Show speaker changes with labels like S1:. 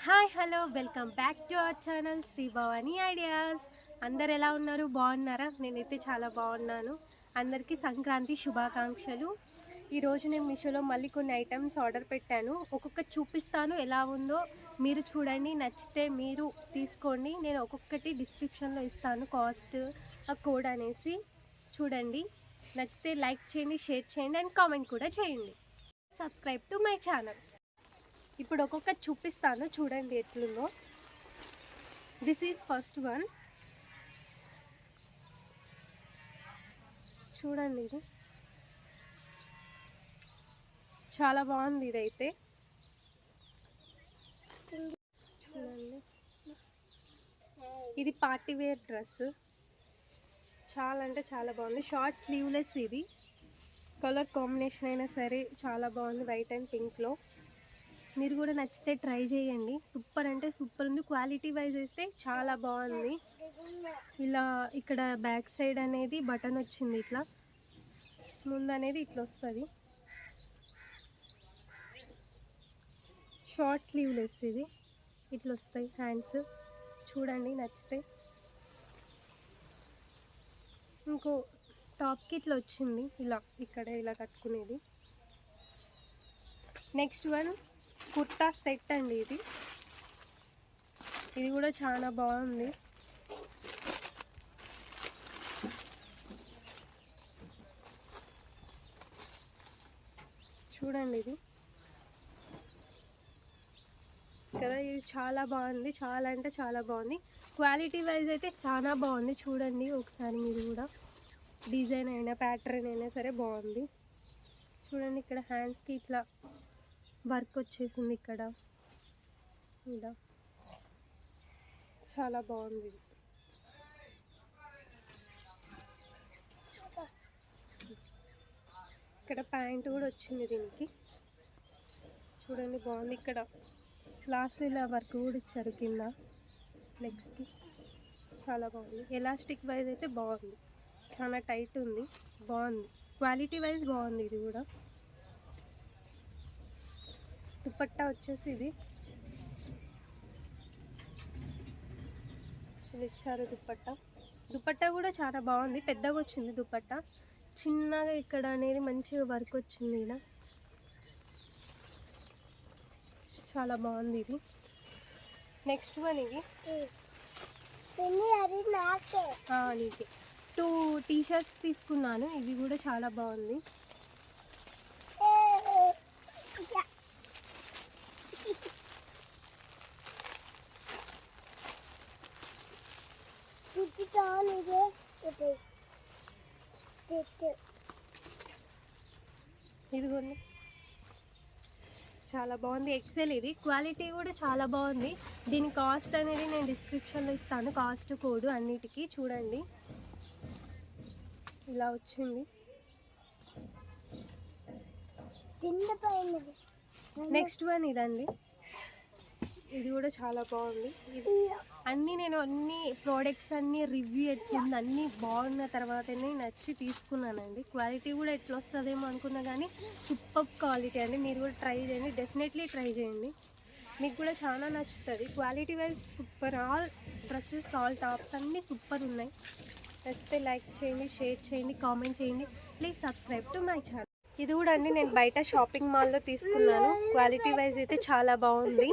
S1: Hi hello welcome back to our channel Shri Bhavani ideas. అందరు ఎలా ఉన్నారు? బాగున్నారా? నేనైతే చాలా బాగున్నాను. అందరికీ సంక్రాంతి శుభాకాంక్షలు. ఈరోజు నేను మీషోలో మళ్ళీ కొన్ని ఐటమ్స్ ఆర్డర్ పెట్టాను. ఒక్కొక్కటి చూపిస్తాను, ఎలా ఉందో మీరు చూడండి. నచ్చితే మీరు తీసుకోండి. నేను ఒక్కొక్కటి డిస్క్రిప్షన్లో ఇస్తాను కాస్ట్, ఆ కోడ్ అనేసి. చూడండి, నచ్చితే లైక్ చేయండి, షేర్ చేయండి అండ్ కామెంట్ కూడా చేయండి. Subscribe to my channel. ఇప్పుడు ఒక్కొక్కటి చూపిస్తాను, చూడండి ఎట్లుందో. This is first one. చూడండి, ఇది చాలా బాగుంది. ఇదైతే చూడండి, ఇది పార్టీ వేర్ డ్రెస్. చాలా అంటే చాలా బాగుంది. Short sleeveless. ఇది కలర్ కాంబినేషన్ అయినా సరే చాలా బాగుంది, వైట్ అండ్ పింక్లో. మీరు కూడా నచ్చితే ట్రై చేయండి. సూపర్ అంటే సూపర్ ఉంది. క్వాలిటీ వైజ్ అయితే చాలా బాగుంది. ఇలా ఇక్కడ బ్యాక్ సైడ్ అనేది బటన్ వచ్చింది, ఇట్లా ముందు అనేది ఇట్లా వస్తుంది. Short sleeveless. ఇది ఇట్లా వస్తాయి హ్యాండ్స్. చూడండి, నచ్చితే. ఇంకో టాప్కి ఇట్లా వచ్చింది, ఇలా ఇక్కడ ఇలా కట్టుకునేది. నెక్స్ట్ వన్ కుర్తా సెట్ అండి. ఇది కూడా చాలా బాగుంది. చూడండి, ఇది కదా, ఇది చాలా బాగుంది. చాలా అంటే చాలా బాగుంది. క్వాలిటీ వైజ్ అయితే చాలా బాగుంది. చూడండి ఒకసారి మీరు కూడా. డిజైన్ అయినా ప్యాటర్న్ అయినా సరే బాగుంది. చూడండి, ఇక్కడ హ్యాండ్స్కి ఇట్లా వర్క్ వచ్చేసింది. ఇక్కడ ఇలా చాలా బాగుంది. ఇక్కడ ప్యాంట్ కూడా వచ్చింది దీనికి. చూడండి, బాగుంది. ఇక్కడ లాస్ట్లో ఇలా వర్క్ కూడా ఇచ్చారు కింద లెగ్స్కి. చాలా బాగుంది. ఎలాస్టిక్ వైజ్ అయితే బాగుంది. చాలా టైట్ ఉంది, బాగుంది. క్వాలిటీ వైజ్ బాగుంది. ఇది కూడా దుపట్టా వచ్చేసి ఇది ఇచ్చారు. దుపట్టా కూడా చాలా బాగుంది. పెద్దగా వచ్చింది దుపట్టా. చిన్నగా ఇక్కడ అనేది మంచిగా వర్క్ వచ్చింది. ఇలా చాలా బాగుంది. ఇది నెక్స్ట్ వన్. ఇది నీకే 2 టీషర్ట్స్ తీసుకున్నాను. ఇది కూడా చాలా బాగుంది. ఇదిగోండి, చాలా బాగుంది. ఎక్సెల్. ఇది క్వాలిటీ కూడా చాలా బాగుంది. దీని కాస్ట్ అనేది నేను డిస్క్రిప్షన్లో ఇస్తాను, కాస్ట్ కోడ్ అన్నిటికీ. చూడండి, ఇలా వచ్చింది. నెక్స్ట్ వన్ ఇదండి. ఇది కూడా చాలా బాగుంది. నేను అన్ని ప్రోడక్ట్స్ అన్నీ రివ్యూ ఎట్లుంది అన్నీ బాగున్న తర్వాతనే నచ్చి తీసుకున్నానండి. క్వాలిటీ కూడా ఎట్లా వస్తుందేమో అనుకున్నా కానీ సూపర్ క్వాలిటీ అండి. మీరు కూడా ట్రై చేయండి, డెఫినెట్లీ ట్రై చేయండి. మీకు కూడా చాలా నచ్చుతుంది. Quality wise super. All dresses, all tops అన్నీ సూపర్ ఉన్నాయి. నచ్చితే లైక్ చేయండి, షేర్ చేయండి, కామెంట్ చేయండి. Please subscribe to my channel. ఇది కూడా అండి నేను బయట షాపింగ్ మాల్లో తీసుకున్నాను. క్వాలిటీ వైజ్ అయితే చాలా బాగుంది.